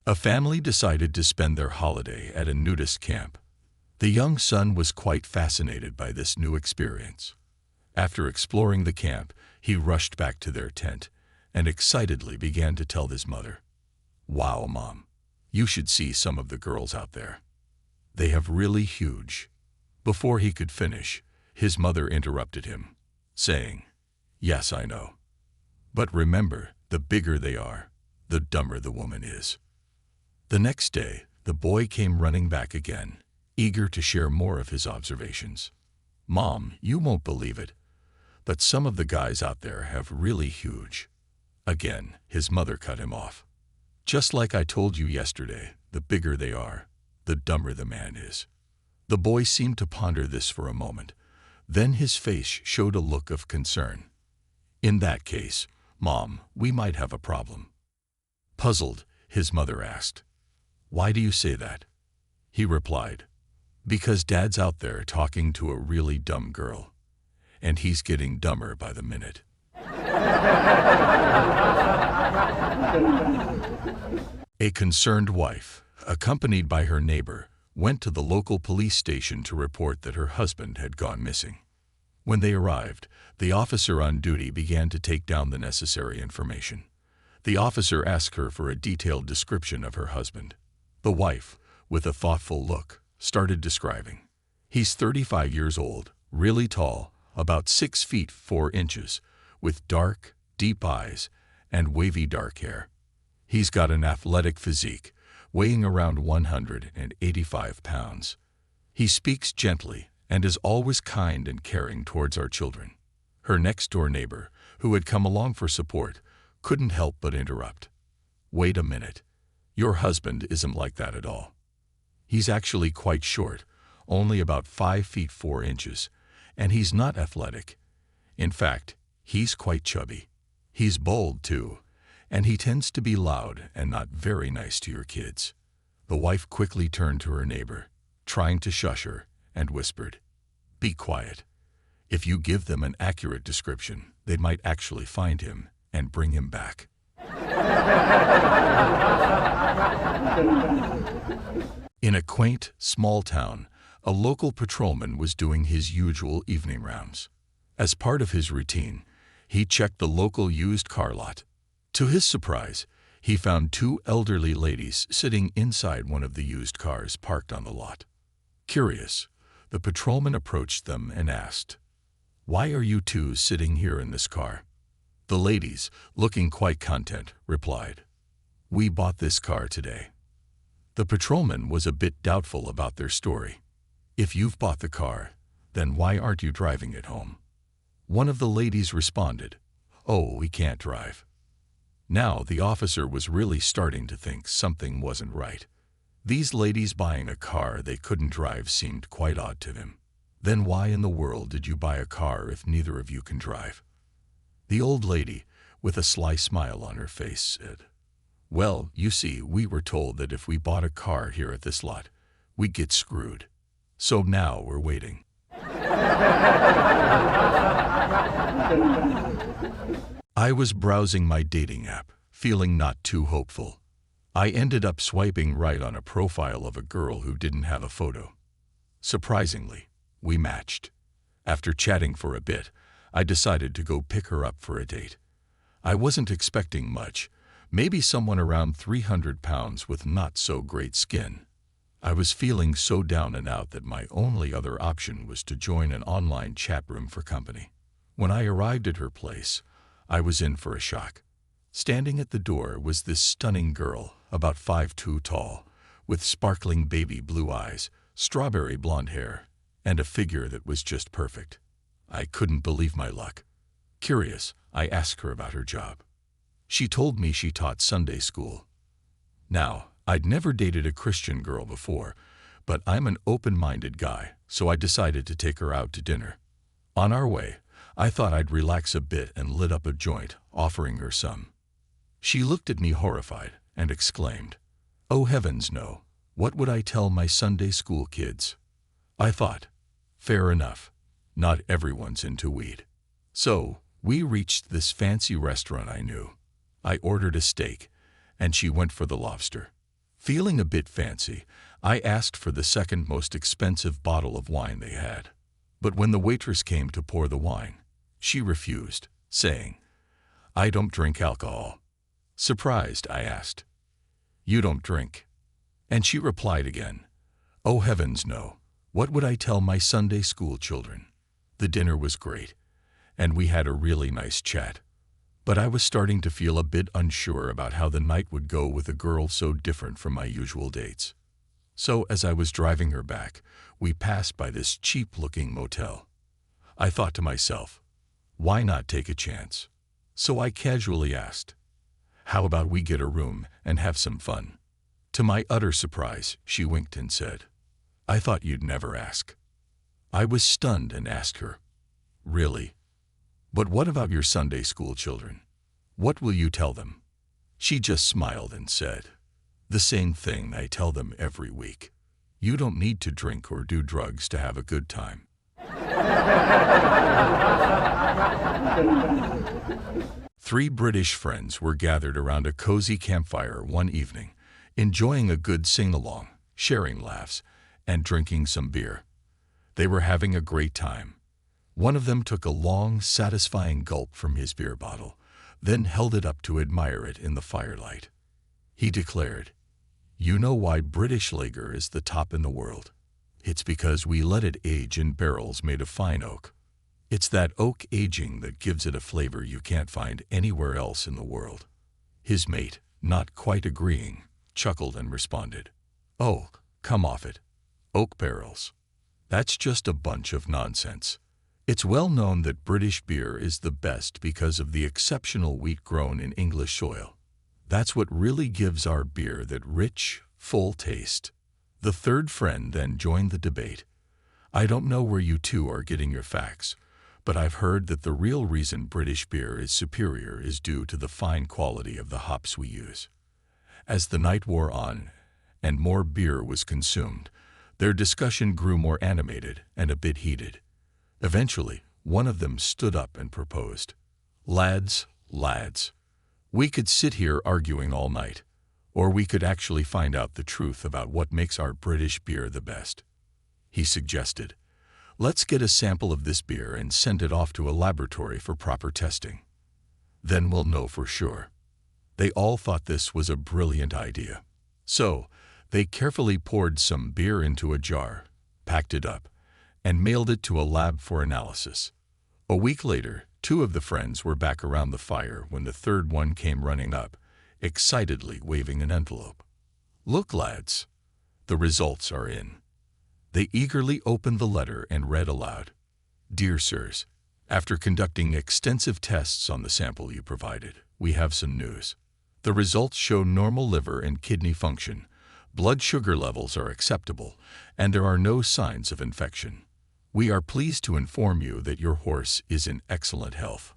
A family decided to spend their holiday at a nudist camp. The young son was quite fascinated by this new experience. After exploring the camp, he rushed back to their tent and excitedly began to tell his mother, "Wow, Mom, you should see some of the girls out there. They have really huge." Before he could finish, his mother interrupted him, saying, "Yes, I know. But remember, the bigger they are, the dumber the woman is." The next day, the boy came running back again, eager to share more of his observations. "Mom, you won't believe it, but some of the guys out there have really huge." Again, his mother cut him off. "Just like I told you yesterday, the bigger they are, the dumber the man is." The boy seemed to ponder this for a moment. Then his face showed a look of concern. "In that case, Mom, we might have a problem." Puzzled, his mother asked, "Why do you say that?" He replied, "Because Dad's out there talking to a really dumb girl, and he's getting dumber by the minute." A concerned wife, accompanied by her neighbor, went to the local police station to report that her husband had gone missing. When they arrived, the officer on duty began to take down the necessary information. The officer asked her for a detailed description of her husband. The wife, with a thoughtful look, started describing. "He's 35 years old, really tall, about 6 feet 4 inches, with dark, deep eyes and wavy dark hair. He's got an athletic physique, weighing around 185 pounds. He speaks gently and is always kind and caring towards our children." Her next-door neighbor, who had come along for support, couldn't help but interrupt. "Wait a minute. Your husband isn't like that at all. He's actually quite short, only about 5 feet 4 inches, and he's not athletic. In fact, he's quite chubby. He's bold, too, and he tends to be loud and not very nice to your kids." The wife quickly turned to her neighbor, trying to shush her, and whispered, "Be quiet. If you give them an accurate description, they might actually find him and bring him back." In a quaint, small town, a local patrolman was doing his usual evening rounds. As part of his routine, he checked the local used car lot. To his surprise, he found 2 elderly ladies sitting inside one of the used cars parked on the lot. Curious, the patrolman approached them and asked, "Why are you 2 sitting here in this car?" The ladies, looking quite content, replied, "We bought this car today." The patrolman was a bit doubtful about their story. "If you've bought the car, then why aren't you driving it home?" One of the ladies responded, "Oh, we can't drive." Now the officer was really starting to think something wasn't right. These ladies buying a car they couldn't drive seemed quite odd to him. "Then why in the world did you buy a car if neither of you can drive?" The old lady, with a sly smile on her face, said, "Well, you see, we were told that if we bought a car here at this lot, we'd get screwed. So now we're waiting." I was browsing my dating app, feeling not too hopeful. I ended up swiping right on a profile of a girl who didn't have a photo. Surprisingly, we matched. After chatting for a bit, I decided to go pick her up for a date. I wasn't expecting much, maybe someone around 300 pounds with not so great skin. I was feeling so down and out that my only other option was to join an online chat room for company. When I arrived at her place, I was in for a shock. Standing at the door was this stunning girl, about 5'2" tall, with sparkling baby blue eyes, strawberry blonde hair, and a figure that was just perfect. I couldn't believe my luck. Curious, I asked her about her job. She told me she taught Sunday school. Now, I'd never dated a Christian girl before, but I'm an open-minded guy, so I decided to take her out to dinner. On our way, I thought I'd relax a bit and lit up a joint, offering her some. She looked at me horrified and exclaimed, "Oh heavens no, what would I tell my Sunday school kids?" I thought, fair enough, not everyone's into weed. So, we reached this fancy restaurant I knew. I ordered a steak, and she went for the lobster. Feeling a bit fancy, I asked for the second most expensive bottle of wine they had. But when the waitress came to pour the wine, she refused, saying, "I don't drink alcohol." Surprised, I asked, "You don't drink?" And she replied again, "Oh heavens no, what would I tell my Sunday school children?" The dinner was great, and we had a really nice chat. But I was starting to feel a bit unsure about how the night would go with a girl so different from my usual dates. So as I was driving her back, we passed by this cheap-looking motel. I thought to myself, why not take a chance? So I casually asked, "How about we get a room and have some fun?" To my utter surprise, she winked and said, "I thought you'd never ask." I was stunned and asked her, "Really? But what about your Sunday school children? What will you tell them?" She just smiled and said, "The same thing I tell them every week. You don't need to drink or do drugs to have a good time." Three British friends were gathered around a cozy campfire one evening, enjoying a good sing-along, sharing laughs, and drinking some beer. They were having a great time. One of them took a long, satisfying gulp from his beer bottle, then held it up to admire it in the firelight. He declared, "You know why British lager is the top in the world? It's because we let it age in barrels made of fine oak. It's that oak aging that gives it a flavor you can't find anywhere else in the world." His mate, not quite agreeing, chuckled and responded, "Oh, come off it. Oak barrels. That's just a bunch of nonsense. It's well known that British beer is the best because of the exceptional wheat grown in English soil. That's what really gives our beer that rich, full taste." The third friend then joined the debate. "I don't know where you two are getting your facts, but I've heard that the real reason British beer is superior is due to the fine quality of the hops we use." As the night wore on and more beer was consumed, their discussion grew more animated and a bit heated. Eventually, one of them stood up and proposed, lads, we could sit here arguing all night, or we could actually find out the truth about what makes our British beer the best." He suggested, "Let's get a sample of this beer and send it off to a laboratory for proper testing. Then we'll know for sure." They all thought this was a brilliant idea. So, they carefully poured some beer into a jar, packed it up, and mailed it to a lab for analysis. A week later, two of the friends were back around the fire when the third one came running up, excitedly waving an envelope. "Look, lads, the results are in." They eagerly opened the letter and read aloud, "Dear sirs, after conducting extensive tests on the sample you provided, we have some news. The results show normal liver and kidney function, blood sugar levels are acceptable, and there are no signs of infection. We are pleased to inform you that your horse is in excellent health."